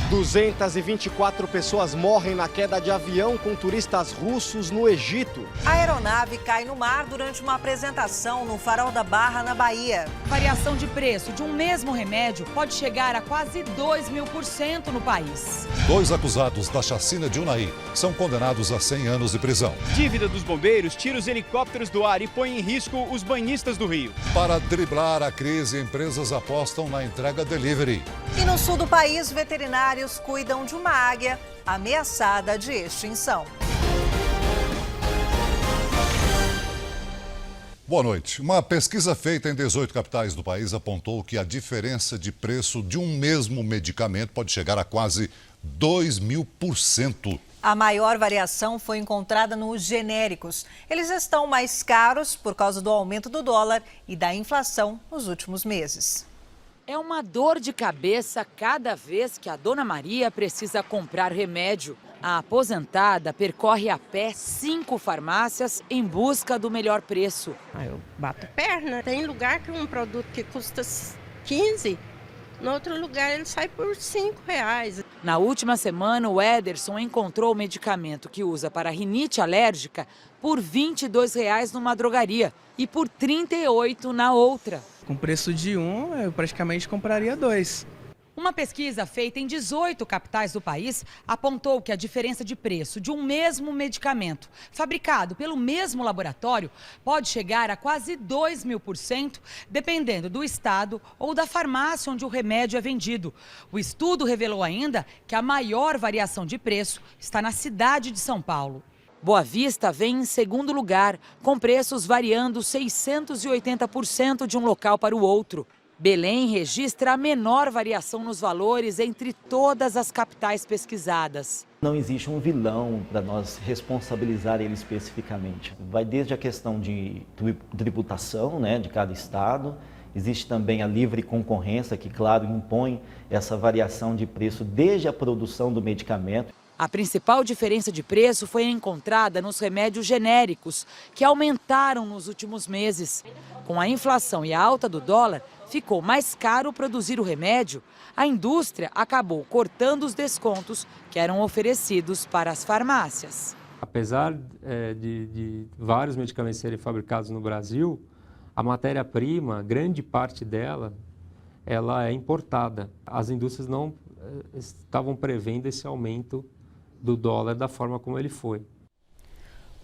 224 pessoas morrem na queda de avião com turistas russos no Egito. A aeronave cai no mar durante uma apresentação no Farol da Barra, na Bahia. Variação de preço de um mesmo remédio pode chegar a quase 2.000% no país. 2 acusados da chacina de Unai são condenados a 100 anos de prisão. Dívida dos bombeiros tira os helicópteros do ar e põe em risco os banhistas do Rio. Para driblar a crise, empresas apostam na entrega delivery. E no sul do país, veterinários cuidam de uma águia ameaçada de extinção. Boa noite. Uma pesquisa feita em 18 capitais do país apontou que a diferença de preço de um mesmo medicamento pode chegar a quase 2.000%. A maior variação foi encontrada nos genéricos. Eles estão mais caros por causa do aumento do dólar e da inflação nos últimos meses. É uma dor de cabeça cada vez que a dona Maria precisa comprar remédio. A aposentada percorre a pé 5 farmácias em busca do melhor preço. Eu bato perna. Tem lugar que um produto que custa 15, no outro lugar ele sai por R$5. Na última semana, o Ederson encontrou o medicamento que usa para rinite alérgica por R$22 numa drogaria e por R$38 na outra. Com preço de um, eu praticamente compraria 2. Uma pesquisa feita em 18 capitais do país apontou que a diferença de preço de um mesmo medicamento fabricado pelo mesmo laboratório pode chegar a quase 2.000%, dependendo do estado ou da farmácia onde o remédio é vendido. O estudo revelou ainda que a maior variação de preço está na cidade de São Paulo. Boa Vista vem em segundo lugar, com preços variando 680% de um local para o outro. Belém registra a menor variação nos valores entre todas as capitais pesquisadas. Não existe um vilão para nós responsabilizar ele especificamente. Vai desde a questão de tributação, né, de cada estado. Existe também a livre concorrência, que, claro, impõe essa variação de preço desde a produção do medicamento. A principal diferença de preço foi encontrada nos remédios genéricos, que aumentaram nos últimos meses. Com a inflação e a alta do dólar, ficou mais caro produzir o remédio. A indústria acabou cortando os descontos que eram oferecidos para as farmácias. Apesar de vários medicamentos serem fabricados no Brasil, a matéria-prima, grande parte dela, ela é importada. As indústrias não estavam prevendo esse aumento do dólar da forma como ele foi.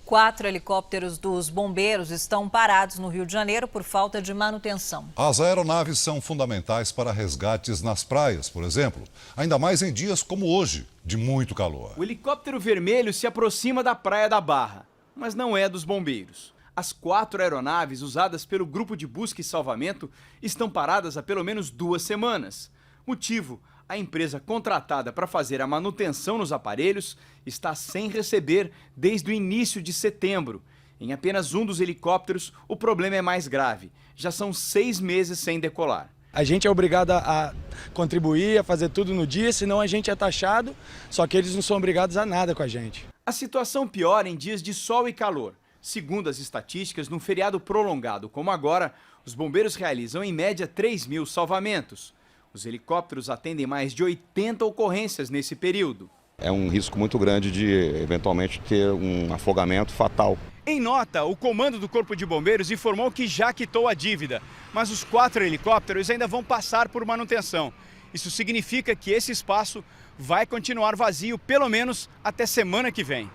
4 helicópteros dos bombeiros estão parados no Rio de Janeiro por falta de manutenção. As aeronaves são fundamentais para resgates nas praias, por exemplo, ainda mais em dias como hoje, de muito calor. O helicóptero vermelho se aproxima da Praia da Barra, mas não é dos bombeiros. As 4 aeronaves usadas pelo Grupo de Busca e Salvamento estão paradas há pelo menos 2 semanas. Motivo: a empresa contratada para fazer a manutenção nos aparelhos está sem receber desde o início de setembro. Em apenas um dos helicópteros, o problema é mais grave. Já são 6 meses sem decolar. A gente é obrigado a contribuir, a fazer tudo no dia, senão a gente é taxado, só que eles não são obrigados a nada com a gente. A situação piora em dias de sol e calor. Segundo as estatísticas, num feriado prolongado como agora, os bombeiros realizam em média 3.000 salvamentos. Os helicópteros atendem mais de 80 ocorrências nesse período. É um risco muito grande de, eventualmente, ter um afogamento fatal. Em nota, o comando do Corpo de Bombeiros informou que já quitou a dívida, mas os 4 helicópteros ainda vão passar por manutenção. Isso significa que esse espaço vai continuar vazio pelo menos até semana que vem.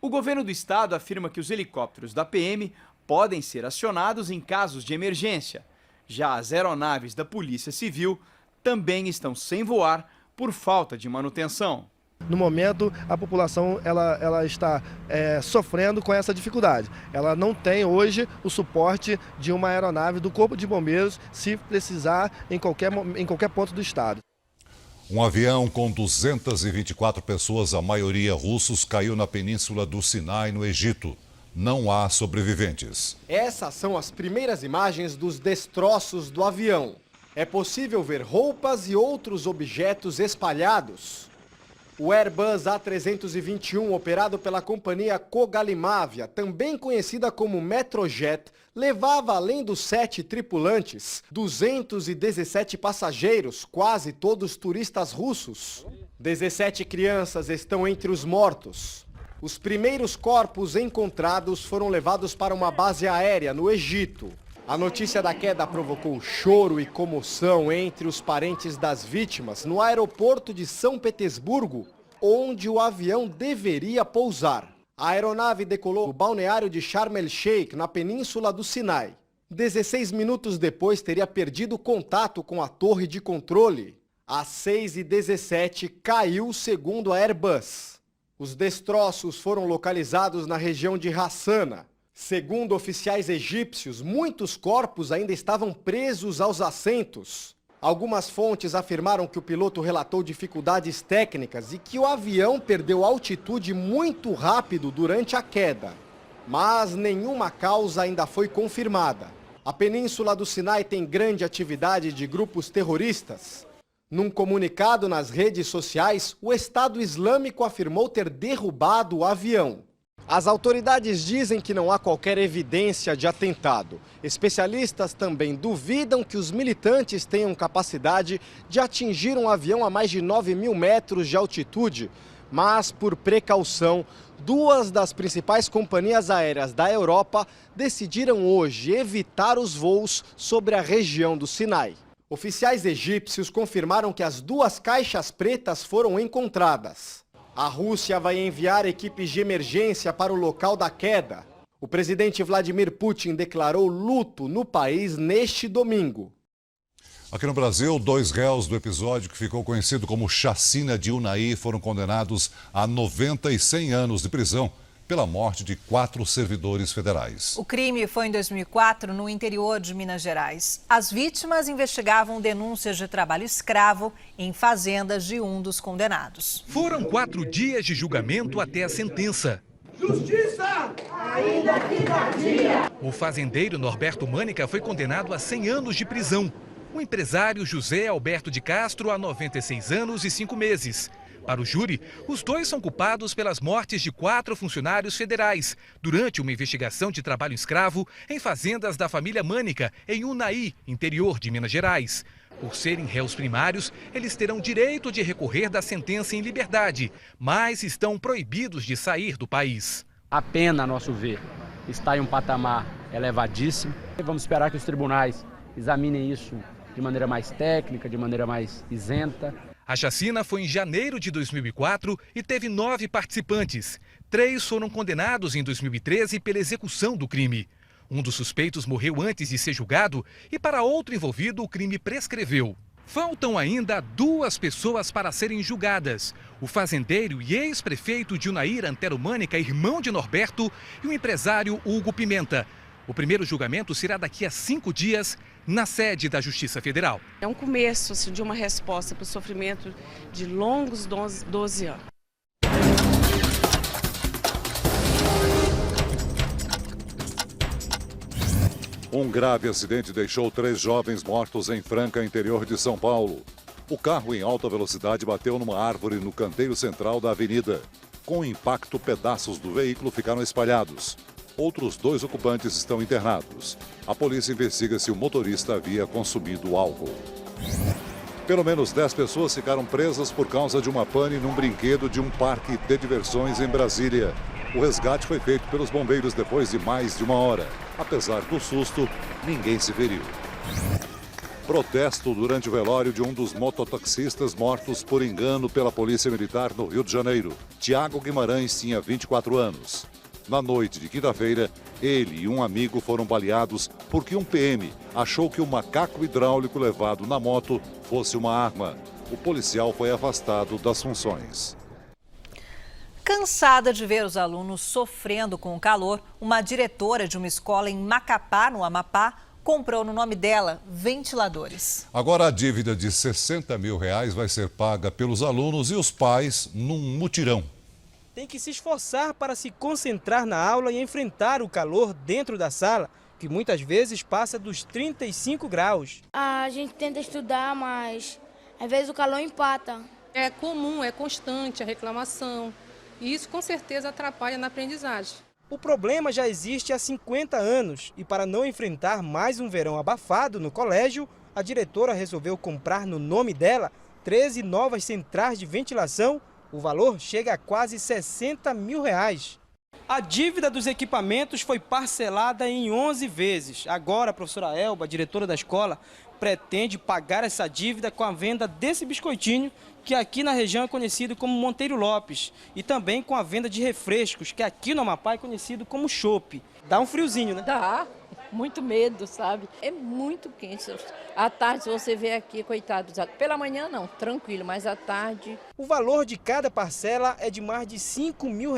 O governo do estado afirma que os helicópteros da PM podem ser acionados em casos de emergência. Já as aeronaves da Polícia Civil também estão sem voar por falta de manutenção. No momento, a população ela está sofrendo com essa dificuldade. Ela não tem hoje o suporte de uma aeronave do Corpo de Bombeiros se precisar em qualquer ponto do estado. Um avião com 224 pessoas, a maioria russos, caiu na península do Sinai, no Egito. Não há sobreviventes. Essas são as primeiras imagens dos destroços do avião. É possível ver roupas e outros objetos espalhados. O Airbus A321, operado pela companhia Kogalimavia, também conhecida como Metrojet, levava, além dos 7 tripulantes, 217 passageiros, quase todos turistas russos. 17 crianças estão entre os mortos. Os primeiros corpos encontrados foram levados para uma base aérea no Egito. A notícia da queda provocou choro e comoção entre os parentes das vítimas no aeroporto de São Petersburgo, onde o avião deveria pousar. A aeronave decolou no balneário de Sharm el-Sheikh, na península do Sinai. 16 minutos depois teria perdido contato com a torre de controle. Às 6h17 caiu, segundo a Airbus. Os destroços foram localizados na região de Hassana. Segundo oficiais egípcios, muitos corpos ainda estavam presos aos assentos. Algumas fontes afirmaram que o piloto relatou dificuldades técnicas e que o avião perdeu altitude muito rápido durante a queda. Mas nenhuma causa ainda foi confirmada. A península do Sinai tem grande atividade de grupos terroristas. Num comunicado nas redes sociais, o Estado Islâmico afirmou ter derrubado o avião. As autoridades dizem que não há qualquer evidência de atentado. Especialistas também duvidam que os militantes tenham capacidade de atingir um avião a mais de 9.000 metros de altitude. Mas, por precaução, duas das principais companhias aéreas da Europa decidiram hoje evitar os voos sobre a região do Sinai. Oficiais egípcios confirmaram que as duas caixas pretas foram encontradas. A Rússia vai enviar equipes de emergência para o local da queda. O presidente Vladimir Putin declarou luto no país neste domingo. Aqui no Brasil, 2 réus do episódio que ficou conhecido como Chacina de Unai foram condenados a 90 e 100 anos de prisão pela morte de 4 servidores federais. O crime foi em 2004 no interior de Minas Gerais. As vítimas investigavam denúncias de trabalho escravo em fazendas de um dos condenados. Foram 4 dias de julgamento até a sentença. Justiça! Ainda que tardia! O fazendeiro Norberto Mânica foi condenado a 100 anos de prisão. O empresário José Alberto de Castro a 96 anos e 5 meses. Para o júri, os dois são culpados pelas mortes de 4 funcionários federais durante uma investigação de trabalho escravo em fazendas da família Mânica, em Unai, interior de Minas Gerais. Por serem réus primários, eles terão direito de recorrer da sentença em liberdade, mas estão proibidos de sair do país. A pena, a nosso ver, está em um patamar elevadíssimo. Vamos esperar que os tribunais examinem isso de maneira mais técnica, de maneira mais isenta. A chacina foi em janeiro de 2004 e teve 9 participantes. 3 foram condenados em 2013 pela execução do crime. Um dos suspeitos morreu antes de ser julgado e para outro envolvido o crime prescreveu. Faltam ainda 2 pessoas para serem julgadas. O fazendeiro e ex-prefeito de Unaíra Antero Mânica, irmão de Norberto, e o empresário Hugo Pimenta. O primeiro julgamento será daqui a 5 dias, na sede da Justiça Federal. É um começo de uma resposta para o sofrimento de longos 12 anos. Um grave acidente deixou 3 jovens mortos em Franca, interior de São Paulo. O carro em alta velocidade bateu numa árvore no canteiro central da avenida. Com o impacto, pedaços do veículo ficaram espalhados. Outros 2 ocupantes estão internados. A polícia investiga se o motorista havia consumido álcool. Pelo menos 10 pessoas ficaram presas por causa de uma pane num brinquedo de um parque de diversões em Brasília. O resgate foi feito pelos bombeiros depois de mais de 1 hora. Apesar do susto, ninguém se feriu. Protesto durante o velório de um dos mototaxistas mortos por engano pela Polícia Militar no Rio de Janeiro. Tiago Guimarães tinha 24 anos. Na noite de quinta-feira, ele e um amigo foram baleados porque um PM achou que o macaco hidráulico levado na moto fosse uma arma. O policial foi afastado das funções. Cansada de ver os alunos sofrendo com o calor, uma diretora de uma escola em Macapá, no Amapá, comprou no nome dela ventiladores. Agora a dívida de R$60 mil vai ser paga pelos alunos e os pais num mutirão. Tem que se esforçar para se concentrar na aula e enfrentar o calor dentro da sala, que muitas vezes passa dos 35 graus. A gente tenta estudar, mas às vezes o calor empata. É comum, é constante a reclamação e isso com certeza atrapalha na aprendizagem. O problema já existe há 50 anos e para não enfrentar mais um verão abafado no colégio, a diretora resolveu comprar no nome dela 13 novas centrais de ventilação, o valor chega a quase R$60 mil. A dívida dos equipamentos foi parcelada em 11 vezes. Agora, a professora Elba, diretora da escola, pretende pagar essa dívida com a venda desse biscoitinho, que aqui na região é conhecido como Monteiro Lopes, e também com a venda de refrescos, que aqui no Amapá é conhecido como chopp. Dá um friozinho, né? Dá, muito medo, sabe? É muito quente. À tarde você vê aqui, coitados. Pela manhã não, tranquilo, mas à tarde... O valor de cada parcela é de mais de R$5 mil.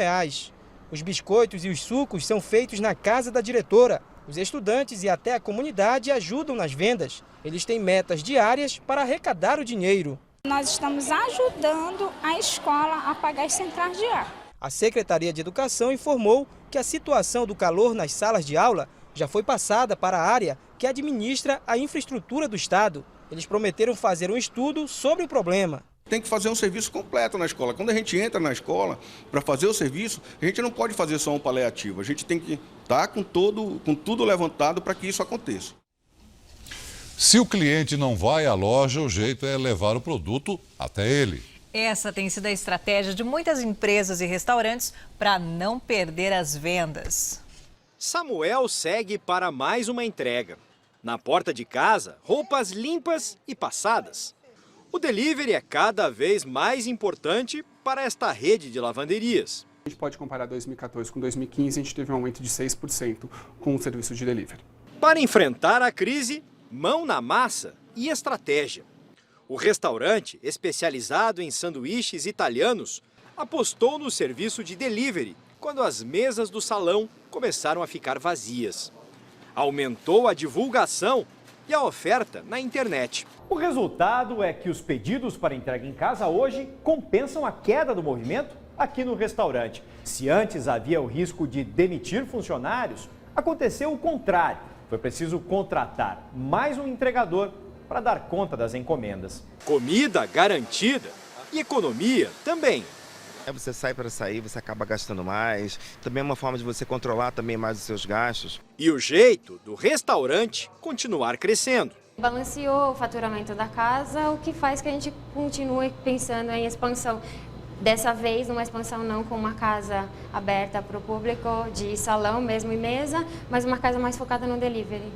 Os biscoitos e os sucos são feitos na casa da diretora. Os estudantes e até a comunidade ajudam nas vendas. Eles têm metas diárias para arrecadar o dinheiro. Nós estamos ajudando a escola a pagar as centrais de ar. A Secretaria de Educação informou que a situação do calor nas salas de aula já foi passada para a área que administra a infraestrutura do Estado. Eles prometeram fazer um estudo sobre o problema. Tem que fazer um serviço completo na escola. Quando a gente entra na escola para fazer o serviço, a gente não pode fazer só um paliativo. A gente tem que estar com tudo levantado para que isso aconteça. Se o cliente não vai à loja, o jeito é levar o produto até ele. Essa tem sido a estratégia de muitas empresas e restaurantes para não perder as vendas. Samuel segue para mais uma entrega. Na porta de casa, roupas limpas e passadas. O delivery é cada vez mais importante para esta rede de lavanderias. A gente pode comparar 2014 com 2015, a gente teve um aumento de 6% com o serviço de delivery. Para enfrentar a crise, mão na massa e estratégia. O restaurante, especializado em sanduíches italianos, apostou no serviço de delivery quando as mesas do salão começaram a ficar vazias. Aumentou a divulgação e a oferta na internet. O resultado é que os pedidos para entrega em casa hoje compensam a queda do movimento aqui no restaurante. Se antes havia o risco de demitir funcionários, aconteceu o contrário. Foi preciso contratar mais um entregador para dar conta das encomendas. Comida garantida e economia também. Você sai para sair, você acaba gastando mais. Também é uma forma de você controlar também mais os seus gastos. E o jeito do restaurante continuar crescendo. Balanceou o faturamento da casa, o que faz que a gente continue pensando em expansão. Dessa vez, numa expansão não com uma casa aberta para o público, de salão mesmo e mesa, mas uma casa mais focada no delivery.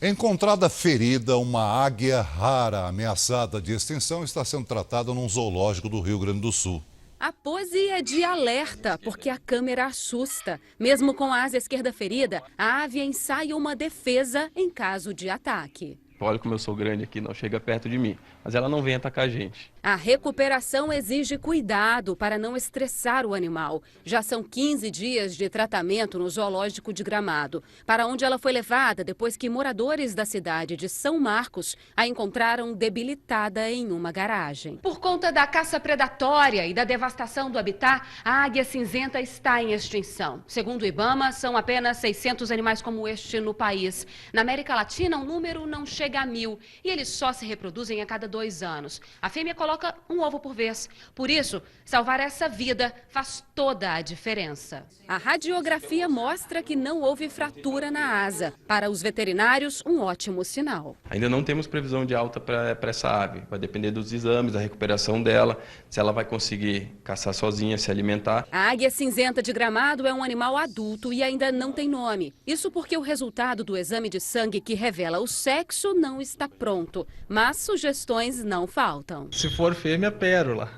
Encontrada ferida, uma águia rara ameaçada de extinção está sendo tratada num zoológico do Rio Grande do Sul. A pose é de alerta, porque a câmera assusta. Mesmo com a asa esquerda ferida, a ave ensaia uma defesa em caso de ataque. Olha como eu sou grande aqui, não chega perto de mim. Mas ela não vem atacar a gente. A recuperação exige cuidado para não estressar o animal. Já são 15 dias de tratamento no zoológico de Gramado, para onde ela foi levada depois que moradores da cidade de São Marcos a encontraram debilitada em uma garagem. Por conta da caça predatória e da devastação do habitat, a águia cinzenta está em extinção. Segundo o IBAMA, são apenas 600 animais como este no país. Na América Latina, o número não chega a 1000 e eles só se reproduzem a cada 2 anos. A fêmea coloca um ovo por vez. Por isso, salvar essa vida faz toda a diferença. A radiografia mostra que não houve fratura na asa. Para os veterinários, um ótimo sinal. Ainda não temos previsão de alta para essa ave. Vai depender dos exames, da recuperação dela, se ela vai conseguir caçar sozinha, se alimentar. A águia cinzenta de Gramado é um animal adulto e ainda não tem nome. Isso porque o resultado do exame de sangue que revela o sexo não está pronto. Mas sugestões não faltam. Se for fêmea, pérola.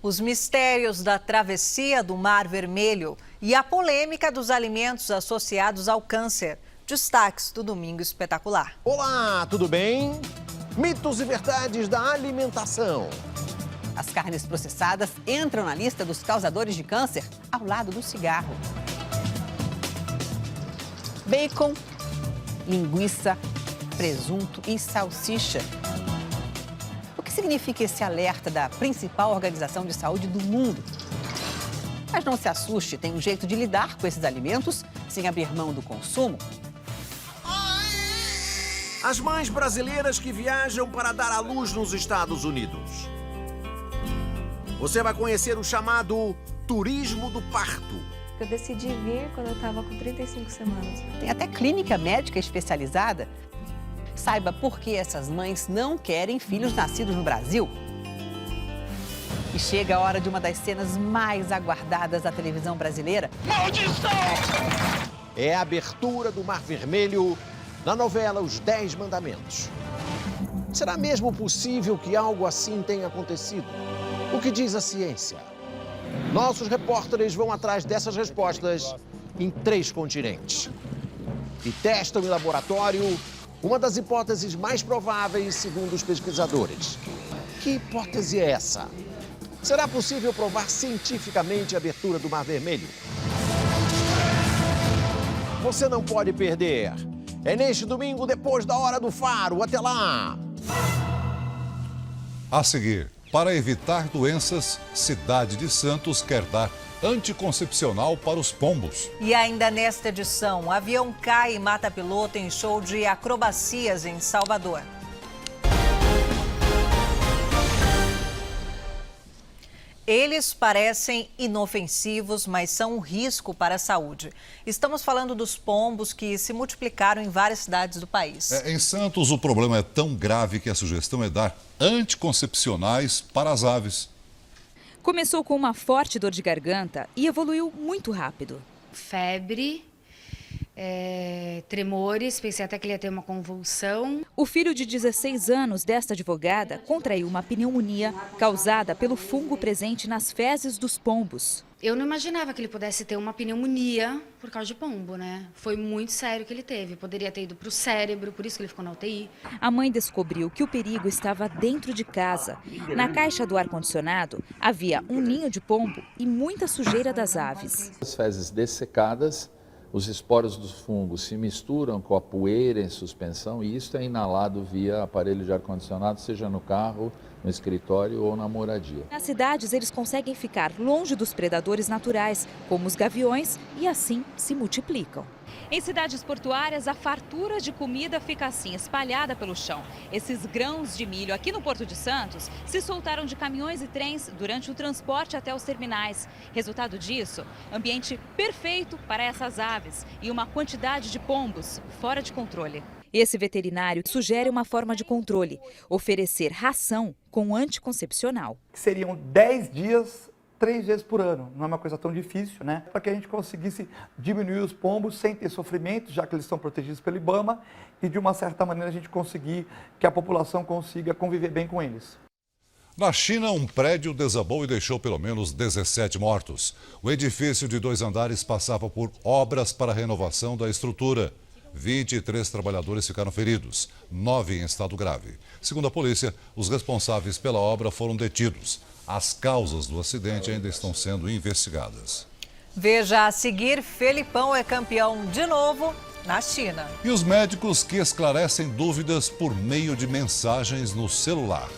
Os mistérios da travessia do Mar Vermelho e a polêmica dos alimentos associados ao câncer. Destaques do Domingo Espetacular. Olá, tudo bem? Mitos e verdades da alimentação. As carnes processadas entram na lista dos causadores de câncer ao lado do cigarro. Bacon, linguiça, presunto e salsicha. O que significa esse alerta da principal organização de saúde do mundo? Mas não se assuste, tem um jeito de lidar com esses alimentos sem abrir mão do consumo. As mães brasileiras que viajam para dar à luz nos Estados Unidos. Você vai conhecer o chamado turismo do parto. Eu decidi vir quando eu estava com 35 semanas. Tem até clínica médica especializada. Saiba por que essas mães não querem filhos nascidos no Brasil. E chega a hora de uma das cenas mais aguardadas da televisão brasileira. Maldição! É a abertura do Mar Vermelho na novela Os 10 Mandamentos. Será mesmo possível que algo assim tenha acontecido? O que diz a ciência? Nossos repórteres vão atrás dessas respostas em 3 continentes. E testam em laboratório uma das hipóteses mais prováveis, segundo os pesquisadores. Que hipótese é essa? Será possível provar cientificamente a abertura do Mar Vermelho? Você não pode perder. É neste domingo, depois da Hora do Faro. Até lá! A seguir, para evitar doenças, Cidade de Santos quer dar anticoncepcional para os pombos. E ainda nesta edição, avião cai e mata piloto em show de acrobacias em Salvador. Eles parecem inofensivos, mas são um risco para a saúde. Estamos falando dos pombos que se multiplicaram em várias cidades do país. Em Santos, o problema é tão grave que a sugestão é dar anticoncepcionais para as aves. Começou com uma forte dor de garganta e evoluiu muito rápido. Febre, tremores, pensei até que ele ia ter uma convulsão. O filho de 16 anos desta advogada contraiu uma pneumonia causada pelo fungo presente nas fezes dos pombos. Eu não imaginava que ele pudesse ter uma pneumonia por causa de pombo, né? Foi muito sério que ele teve. Poderia ter ido para o cérebro, por isso que ele ficou na UTI. A mãe descobriu que o perigo estava dentro de casa. Na caixa do ar-condicionado havia um ninho de pombo e muita sujeira das aves. As fezes dessecadas, os esporos dos fungos se misturam com a poeira em suspensão e isso é inalado via aparelho de ar-condicionado, seja no carro, no escritório ou na moradia. Nas cidades, eles conseguem ficar longe dos predadores naturais, como os gaviões, e assim se multiplicam. Em cidades portuárias, a fartura de comida fica assim, espalhada pelo chão. Esses grãos de milho aqui no Porto de Santos se soltaram de caminhões e trens durante o transporte até os terminais. Resultado disso, ambiente perfeito para essas aves e uma quantidade de pombos fora de controle. Esse veterinário sugere uma forma de controle: oferecer ração com anticoncepcional. Seriam 10 dias, 3 vezes por ano. Não é uma coisa tão difícil, né? Para que a gente conseguisse diminuir os pombos sem ter sofrimento, já que eles estão protegidos pelo IBAMA, e de uma certa maneira a gente conseguir que a população consiga conviver bem com eles. Na China, um prédio desabou e deixou pelo menos 17 mortos. O edifício de 2 andares passava por obras para a renovação da estrutura. 23 trabalhadores ficaram feridos, 9 em estado grave. Segundo a polícia, os responsáveis pela obra foram detidos. As causas do acidente ainda estão sendo investigadas. Veja a seguir, Felipão é campeão de novo na China. E os médicos que esclarecem dúvidas por meio de mensagens no celular.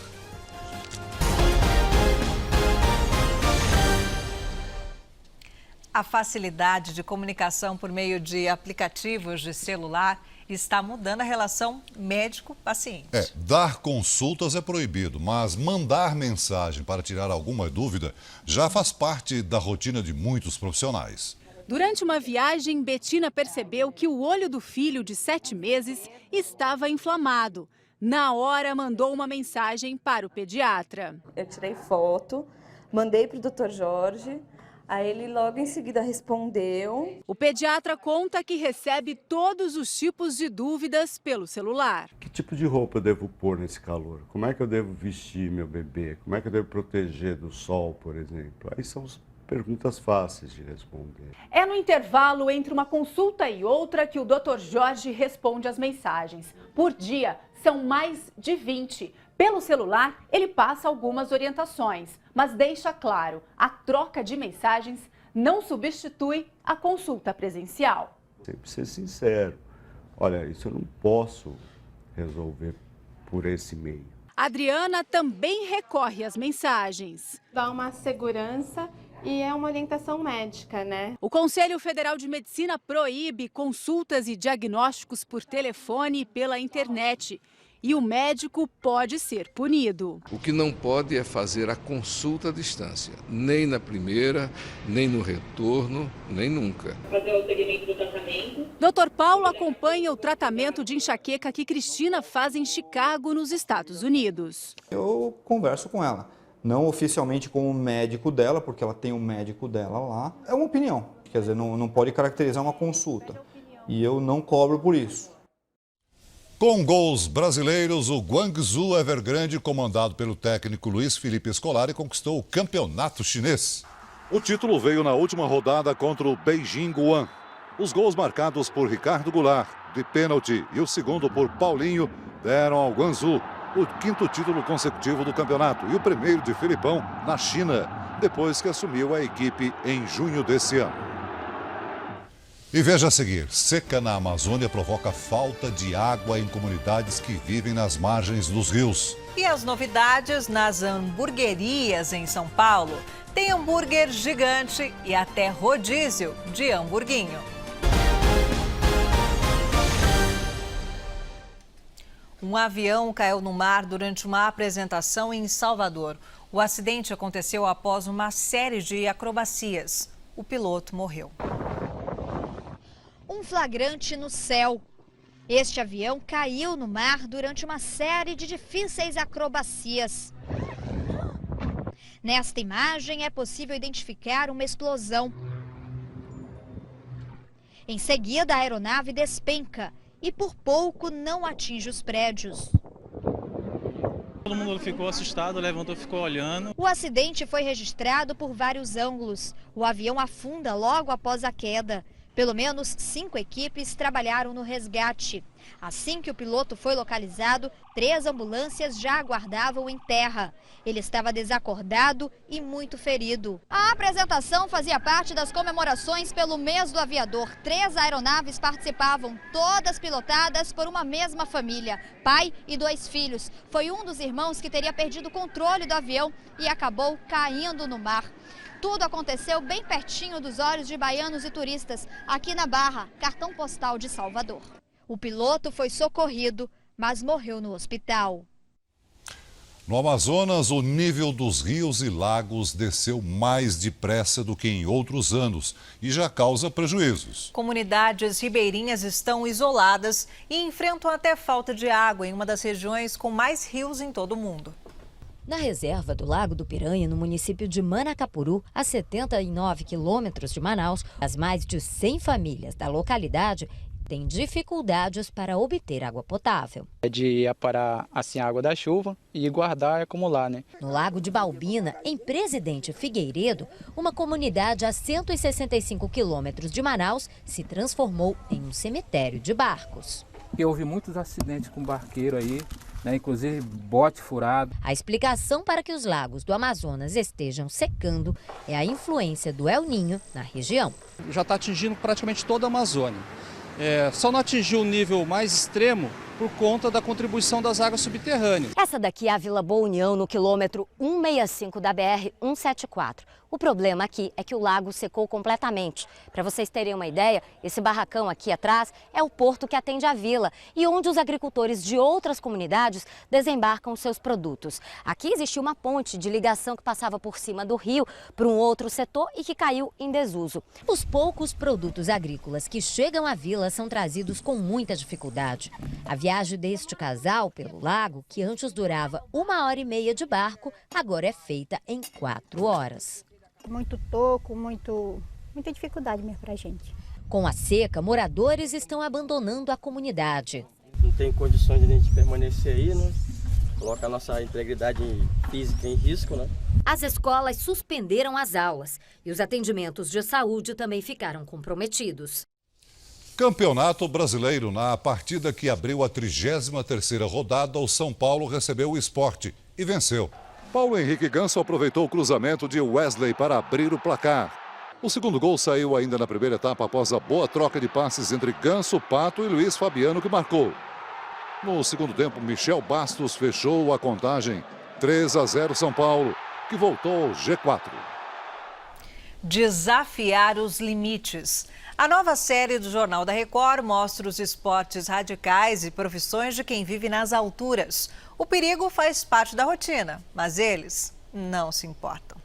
A facilidade de comunicação por meio de aplicativos de celular está mudando a relação médico-paciente. Dar consultas é proibido, mas mandar mensagem para tirar alguma dúvida já faz parte da rotina de muitos profissionais. Durante uma viagem, Betina percebeu que o olho do filho de 7 meses estava inflamado. Na hora, mandou uma mensagem para o pediatra. Eu tirei foto, mandei para o Dr. Jorge. Aí ele logo em seguida respondeu. O pediatra conta que recebe todos os tipos de dúvidas pelo celular. Que tipo de roupa eu devo pôr nesse calor? Como é que eu devo vestir meu bebê? Como é que eu devo proteger do sol, por exemplo? Aí são perguntas fáceis de responder. É no intervalo entre uma consulta e outra que o Dr. Jorge responde as mensagens. Por dia, são mais de 20. Pelo celular, ele passa algumas orientações, mas deixa claro, a troca de mensagens não substitui a consulta presencial. Sempre ser sincero. Olha, isso eu não posso resolver por esse meio. Adriana também recorre às mensagens. Dá uma segurança e é uma orientação médica, né? O Conselho Federal de Medicina proíbe consultas e diagnósticos por telefone e pela internet. e o médico pode ser punido. O que não pode é fazer a consulta à distância, nem na primeira, nem no retorno, nem nunca. Fazer o segmento do tratamento. Dr. Paulo acompanha o tratamento de enxaqueca que Cristina faz em Chicago, nos Estados Unidos. Eu converso com ela, não oficialmente com o médico dela, porque ela tem um médico dela lá. É uma opinião, quer dizer, não pode caracterizar uma consulta. E eu não cobro por isso. Com gols brasileiros, o Guangzhou Evergrande, comandado pelo técnico Luiz Felipe Scolari, conquistou o campeonato chinês. O título veio na última rodada contra o Beijing Guoan. Os gols marcados por Ricardo Goulart, de pênalti, e o segundo por Paulinho, deram ao Guangzhou o 5º título consecutivo do campeonato e o primeiro de Filipão na China, depois que assumiu a equipe em junho desse ano. E veja a seguir, seca na Amazônia provoca falta de água em comunidades que vivem nas margens dos rios. E as novidades nas hamburguerias em São Paulo? Tem hambúrguer gigante e até rodízio de hamburguinho. Um avião caiu no mar durante uma apresentação em Salvador. O acidente aconteceu após uma série de acrobacias. O piloto morreu. Um flagrante no céu. Este avião caiu no mar durante uma série de difíceis acrobacias. Nesta imagem é possível identificar uma explosão. Em seguida, a aeronave despenca e por pouco não atinge os prédios. Todo mundo ficou assustado, levantou e ficou olhando. O acidente foi registrado por vários ângulos. O avião afunda logo após a queda. Pelo menos 5 equipes trabalharam no resgate. Assim que o piloto foi localizado, 3 ambulâncias já aguardavam em terra. Ele estava desacordado e muito ferido. A apresentação fazia parte das comemorações pelo mês do aviador. 3 aeronaves participavam, todas pilotadas por uma mesma família, pai e 2 filhos. Foi um dos irmãos que teria perdido o controle do avião e acabou caindo no mar. Tudo aconteceu bem pertinho dos olhos de baianos e turistas, aqui na Barra, cartão postal de Salvador. O piloto foi socorrido, mas morreu no hospital. No Amazonas, o nível dos rios e lagos desceu mais depressa do que em outros anos e já causa prejuízos. Comunidades ribeirinhas estão isoladas e enfrentam até falta de água em uma das regiões com mais rios em todo o mundo. Na reserva do Lago do Piranha, no município de Manacapuru, a 79 quilômetros de Manaus, as mais de 100 famílias da localidade têm dificuldades para obter água potável. É de aparar assim a água da chuva e guardar e acumular, né? No Lago de Balbina, em Presidente Figueiredo, uma comunidade a 165 quilômetros de Manaus se transformou em um cemitério de barcos. E houve muitos acidentes com barqueiro aí, né, inclusive bote furado. A explicação para que os lagos do Amazonas estejam secando é a influência do El Niño na região. Já está atingindo praticamente toda a Amazônia. Só não atingiu o nível mais extremo por conta da contribuição das águas subterrâneas. Essa daqui é a Vila Boa União, no quilômetro 165 da BR-174. O problema aqui é que o lago secou completamente. Para vocês terem uma ideia, esse barracão aqui atrás é o porto que atende a vila e onde os agricultores de outras comunidades desembarcam seus produtos. Aqui existia uma ponte de ligação que passava por cima do rio para um outro setor e que caiu em desuso. Os poucos produtos agrícolas que chegam à vila são trazidos com muita dificuldade. A viagem deste casal pelo lago, que antes durava 1h30 de barco, agora é feita em 4 horas. Muito toco, muita dificuldade mesmo pra gente. Com a seca, moradores estão abandonando a comunidade. Não tem condições de a gente permanecer aí, né? Coloca a nossa integridade física em risco, né? As escolas suspenderam as aulas e os atendimentos de saúde também ficaram comprometidos. Campeonato Brasileiro. Na partida que abriu a 33ª rodada, o São Paulo recebeu o Sport e venceu. Paulo Henrique Ganso aproveitou o cruzamento de Wesley para abrir o placar. O segundo gol saiu ainda na primeira etapa após a boa troca de passes entre Ganso, Pato e Luiz Fabiano, que marcou. No segundo tempo, Michel Bastos fechou a contagem. 3-0 São Paulo, que voltou ao G4. Desafiar os limites. A nova série do Jornal da Record mostra os esportes radicais e profissões de quem vive nas alturas. O perigo faz parte da rotina, mas eles não se importam.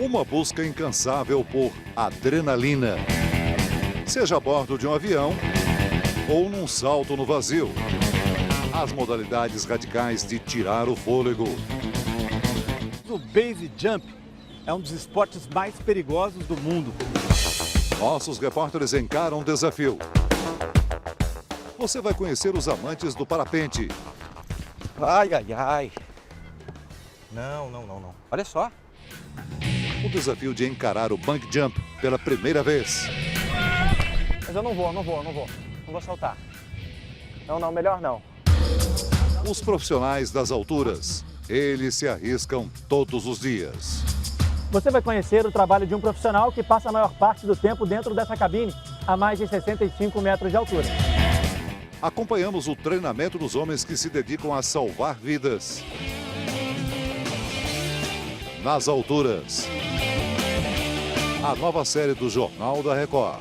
Uma busca incansável por adrenalina. Seja a bordo de um avião ou num salto no vazio. As modalidades radicais de tirar o fôlego. O base jump é um dos esportes mais perigosos do mundo. Nossos repórteres encaram o desafio. Você vai conhecer os amantes do parapente. Ai, ai, ai. Não. Olha só. O desafio de encarar o bungee jump pela primeira vez. Mas eu não vou. Não vou saltar. Não, melhor não. Os profissionais das alturas. Eles se arriscam todos os dias. Você vai conhecer o trabalho de um profissional que passa a maior parte do tempo dentro dessa cabine, a mais de 65 metros de altura. Acompanhamos o treinamento dos homens que se dedicam a salvar vidas. Nas alturas. A nova série do Jornal da Record.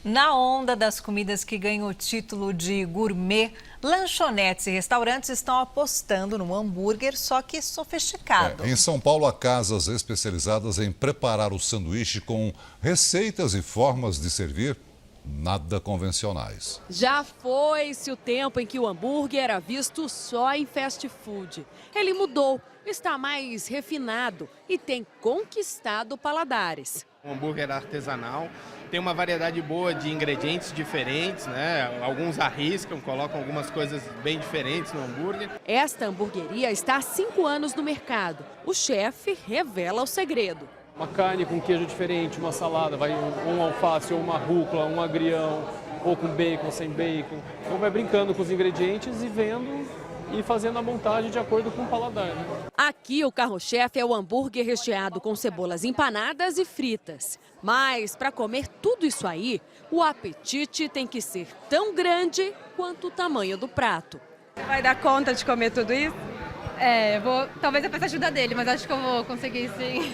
Na onda das comidas que ganham o título de gourmet, lanchonetes e restaurantes estão apostando no hambúrguer, só que sofisticado. Em São Paulo, há casas especializadas em preparar o sanduíche com receitas e formas de servir nada convencionais. Já foi-se o tempo em que o hambúrguer era visto só em fast food. Ele mudou, está mais refinado e tem conquistado paladares. Um hambúrguer artesanal, tem uma variedade boa de ingredientes diferentes, né? Alguns arriscam, colocam algumas coisas bem diferentes no hambúrguer. Esta hamburgueria está há 5 anos no mercado. O chefe revela o segredo. Uma carne com queijo diferente, uma salada, vai um alface ou uma rúcula, um agrião, ou com bacon, sem bacon. Então vai brincando com os ingredientes e vendo e fazendo a montagem de acordo com o paladar. Né? Aqui o carro-chefe é o hambúrguer recheado com cebolas empanadas e fritas. Mas para comer tudo isso aí, o apetite tem que ser tão grande quanto o tamanho do prato. Você vai dar conta de comer tudo isso? Talvez eu peça ajuda dele, mas acho que eu vou conseguir sim.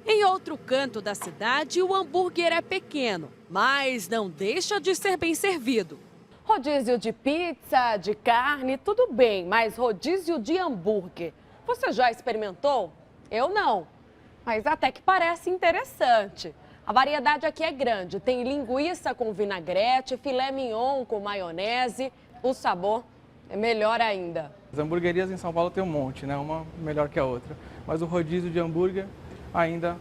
Em outro canto da cidade, o hambúrguer é pequeno, mas não deixa de ser bem servido. Rodízio de pizza, de carne, tudo bem, mas rodízio de hambúrguer, você já experimentou? Eu não, mas até que parece interessante. A variedade aqui é grande, tem linguiça com vinagrete, filé mignon com maionese, o sabor é melhor ainda. As hamburguerias em São Paulo tem um monte, né? Uma melhor que a outra. Mas o rodízio de hambúrguer ainda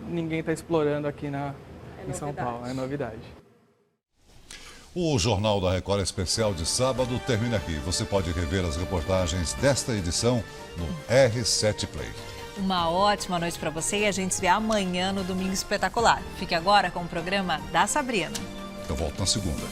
ninguém está explorando aqui em São Paulo, é novidade. O Jornal da Record Especial de sábado termina aqui. Você pode rever as reportagens desta edição no R7 Play. Uma ótima noite para você e a gente se vê amanhã no Domingo Espetacular. Fique agora com o programa da Sabrina. Eu volto na segunda.